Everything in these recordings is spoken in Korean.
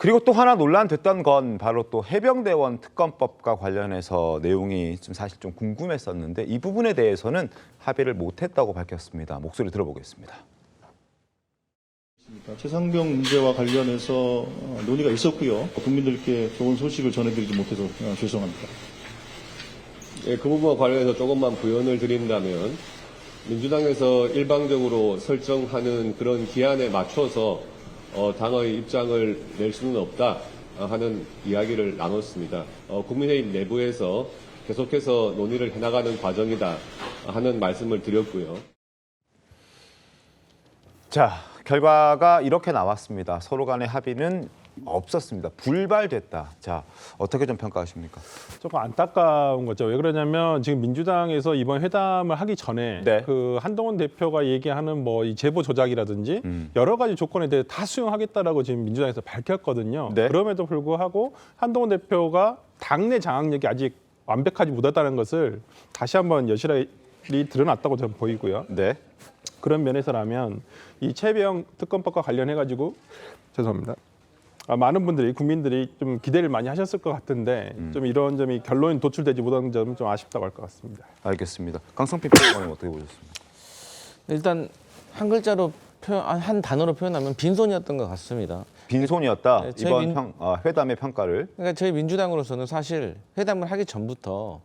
그리고 또 하나 논란됐던 건 바로 또 해병대원 특검법과 관련해서 내용이 좀 사실 좀 궁금했었는데 이 부분에 대해서는 합의를 못했다고 밝혔습니다. 목소리 들어보겠습니다. 최상병 문제와 관련해서 논의가 있었고요. 국민들께 좋은 소식을 전해드리지 못해서 죄송합니다. 그 부분과 관련해서 조금만 부연을 드린다면 민주당에서 일방적으로 설정하는 그런 기한에 맞춰서 당의 입장을 낼 수는 없다 하는 이야기를 나눴습니다. 국민의힘 내부에서 계속해서 논의를 해나가는 과정이다 하는 말씀을 드렸고요. 자, 결과가 이렇게 나왔습니다. 서로 간의 합의는 없었습니다. 불발됐다. 자, 어떻게 좀 평가하십니까? 조금 안타까운 거죠. 왜 그러냐면 지금 민주당에서 이번 회담을 하기 전에 네. 그 한동훈 대표가 얘기하는 뭐 이 제보 조작이라든지 여러 가지 조건에 대해 다 수용하겠다라고 지금 민주당에서 밝혔거든요. 네. 그럼에도 불구하고 한동훈 대표가 당내 장악력이 아직 완벽하지 못하다는 것을 다시 한번 여실히 드러났다고 저는 보이고요. 네. 그런 면에서라면 이 최병 특검법과 관련해 가지고 죄송합니다. 많은 분들이 국민들이 좀 기대를 많이 하셨을 것 같은데 좀 이런 점이 결론이 도출되지 못한 점은 좀 아쉽다고 할 것 같습니다. 알겠습니다. 강성필 평론가님 어떻게 보셨습니까? 일단 한 글자로 한 단어로 표현하면 빈손이었던 것 같습니다. 빈손이었다. 네, 이번 회담의 평가를. 그러니까 저희 민주당으로서는 사실 회담을 하기 전부터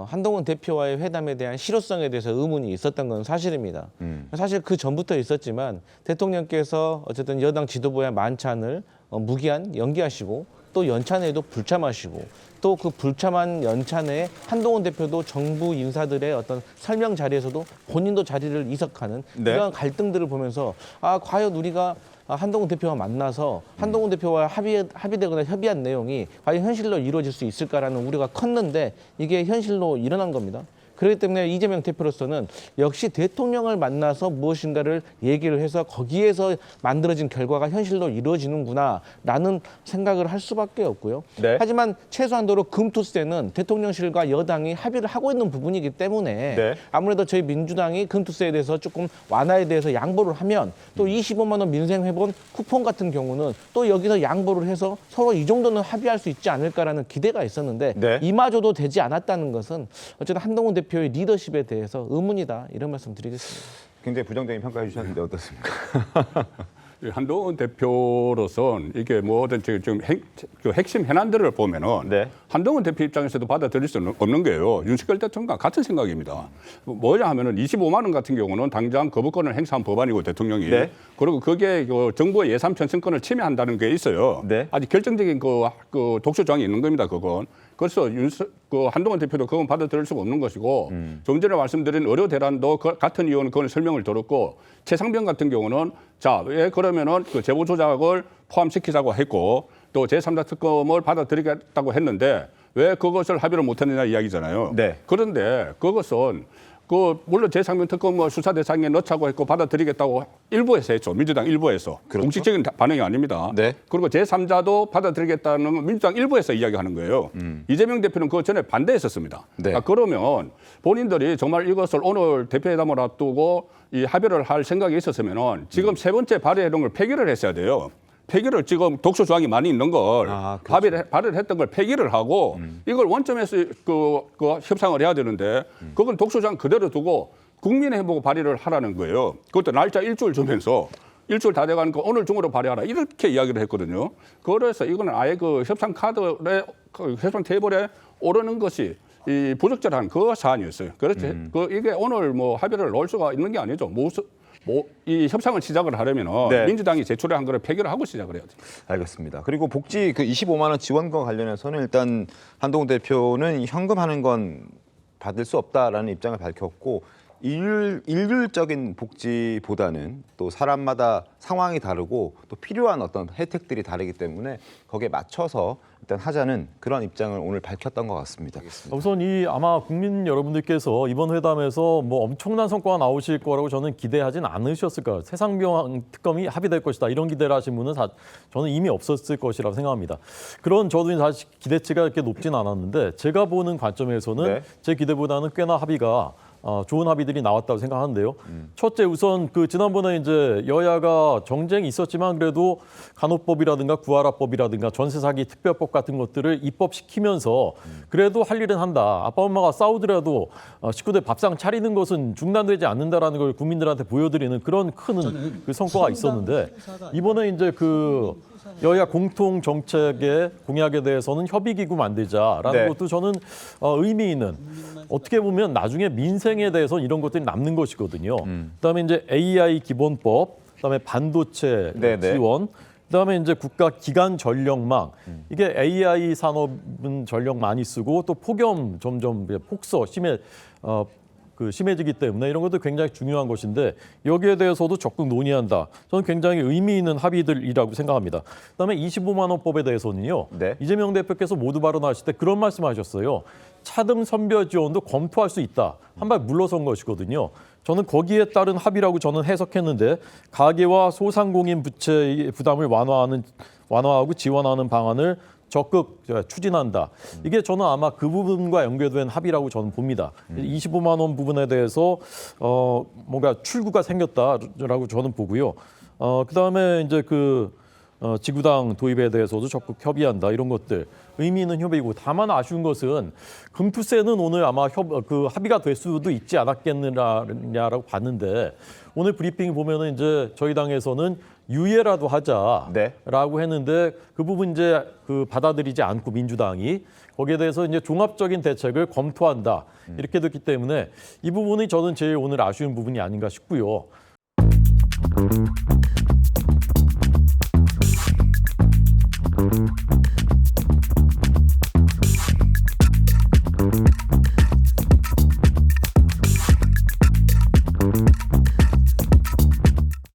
한동훈 대표와의 회담에 대한 실효성에 대해서 의문이 있었던 건 사실입니다. 사실 그 전부터 있었지만 대통령께서 어쨌든 여당 지도부의 만찬을 무기한 연기하시고 또 연찬회에도 불참하시고 또 그 불참한 연찬회에 한동훈 대표도 정부 인사들의 어떤 설명 자리에서도 본인도 자리를 이석하는 네. 이러한 갈등들을 보면서 과연 우리가 한동훈 대표와 만나서 한동훈 대표와 합의되거나 협의한 내용이 과연 현실로 이루어질 수 있을까라는 우려가 컸는데 이게 현실로 일어난 겁니다. 그렇기 때문에 이재명 대표로서는 역시 대통령을 만나서 무엇인가를 얘기를 해서 거기에서 만들어진 결과가 현실로 이루어지는구나라는 생각을 할 수밖에 없고요. 네. 하지만 최소한도로 금투세는 대통령실과 여당이 합의를 하고 있는 부분이기 때문에 네. 아무래도 저희 민주당이 금투세에 대해서 조금 완화에 대해서 양보를 하면 또 25만 원 민생회본 쿠폰 같은 경우는 또 여기서 양보를 해서 서로 이 정도는 합의할 수 있지 않을까라는 기대가 있었는데 네. 이마저도 되지 않았다는 것은 어쨌든 한동훈 대표의 리더십에 대해서 의문이다 이런 말씀 드리겠습니다. 굉장히 부정적인 평가해 주셨는데 어떻습니까? 한동훈 대표로선 이게 뭐든 지금 핵심 현안들을 보면은 네. 한동훈 대표 입장에서도 받아들일 수는 없는 거예요. 윤석열 대통령과 같은 생각입니다. 뭐냐 하면은 25만 원 같은 경우는 당장 거부권을 행사한 법안이고 대통령이 네. 그리고 그게 그 정부의 예산 편성권을 침해한다는 게 있어요. 네. 아주 결정적인 그 독소 조항이 있는 겁니다. 그건. 그래서 한동훈 대표도 그건 받아들일 수가 없는 것이고 좀 전에 말씀드린 의료 대란도 같은 이유는 그건 설명을 들었고 최상병 같은 경우는 자, 왜 그러면은 그 제보 조작을 포함시키자고 했고 또 제3자 특검을 받아들이겠다고 했는데 왜 그것을 합의를 못했느냐 이야기잖아요. 네. 그런데 그것은 물론 제3명 특검을 수사 대상에 넣자고 했고 받아들이겠다고 일부에서 했죠. 민주당 일부에서. 그렇죠. 공식적인 반응이 아닙니다. 네. 그리고 제3자도 받아들이겠다는 건 민주당 일부에서 이야기하는 거예요. 이재명 대표는 그 전에 반대했었습니다. 네. 그러면 본인들이 정말 이것을 오늘 대표회담을 앞두고 이 합의를 할 생각이 있었으면 지금 세 번째 발의해놓은 걸 폐기를 했어야 돼요. 폐기를 지금 독소 조항이 많이 있는 걸 그렇죠. 발의를 했던 걸 폐기를 하고 이걸 원점에서 그 협상을 해야 되는데 그건 독소 조항 그대로 두고 국민의 보고 발의를 하라는 거예요. 그것도 날짜 일주일 주면서 일주일 다 돼가는 거 오늘 중으로 발의하라 이렇게 이야기를 했거든요. 그래서 이거는 아예 그 협상 카드에 그 협상 테이블에 오르는 것이 이 부적절한 그 사안이었어요. 그래서 이게 오늘 뭐 합의를 넣을 수가 있는 게 아니죠. 이 협상을 시작을 하려면 네. 민주당이 제출한 거를 폐기를 하고 시작을 해야 돼요. 알겠습니다. 그리고 복지 그 25만 원 지원과 관련해서는 일단 한동훈 대표는 현금하는 건 받을 수 없다라는 입장을 밝혔고 일률적인 복지보다는 또 사람마다 상황이 다르고 또 필요한 어떤 혜택들이 다르기 때문에 거기에 맞춰서 일단 하자는 그런 입장을 오늘 밝혔던 것 같습니다. 우선 아마 국민 여러분들께서 이번 회담에서 뭐 엄청난 성과가 나오실 거라고 저는 기대하진 않으셨을 거예요. 최상병 특검이 합의될 것이다 이런 기대를 하신 분은 저는 이미 없었을 것이라고 생각합니다. 그런 저도 사실 기대치가 이렇게 높진 않았는데 제가 보는 관점에서는 네. 제 기대보다는 꽤나 합의가 좋은 합의들이 나왔다고 생각하는데요. 첫째, 우선 그 지난번에 이제 여야가 정쟁이 있었지만 그래도 간호법이라든가 구하라법이라든가 전세 사기 특별법 같은 것들을 입법시키면서 그래도 할 일은 한다. 아빠 엄마가 싸우더라도 식구들 밥상 차리는 것은 중단되지 않는다라는 걸 국민들한테 보여드리는 그런 큰 그 성과가 있었는데 이번에 이제 그 여야 공통 정책의 공약에 대해서는 협의기구 만들자라는 네. 것도 저는 의미 있는, 어떻게 보면 나중에 민생에 대해서 이런 것들이 남는 것이거든요. 그다음에 이제 AI 기본법, 그다음에 반도체 네, 네. 지원, 그다음에 이제 국가 기관 전력망. 이게 AI 산업은 전력 많이 쓰고 또 폭염 점점 폭서 심해지기 때문에 이런 것도 굉장히 중요한 것인데 여기에 대해서도 적극 논의한다. 저는 굉장히 의미 있는 합의들이라고 생각합니다. 그다음에 25만 원법에 대해서는요. 네. 이재명 대표께서 모두 발언하실 때 그런 말씀하셨어요. 차등 선별 지원도 검토할 수 있다. 한 발 물러선 것이거든요. 저는 거기에 따른 합의라고 저는 해석했는데 가계와 소상공인 부채의 부담을 완화하고 지원하는 방안을 적극 추진한다. 이게 저는 아마 그 부분과 연결된 합의라고 저는 봅니다. 25만 원 부분에 대해서 뭔가 출구가 생겼다라고 저는 보고요. 그다음에 이제 지구당 도입에 대해서도 적극 협의한다. 이런 것들 의미 있는 협의고, 다만 아쉬운 것은 금투세는 오늘 아마 합의가 될 수도 있지 않았겠느냐라고 봤는데 오늘 브리핑 보면은 이제 저희 당에서는 유예라도 하자라고 네. 했는데 그 부분 이제 받아들이지 않고 민주당이 거기에 대해서 이제 종합적인 대책을 검토한다 이렇게 됐기 때문에 이 부분이 저는 제일 오늘 아쉬운 부분이 아닌가 싶고요.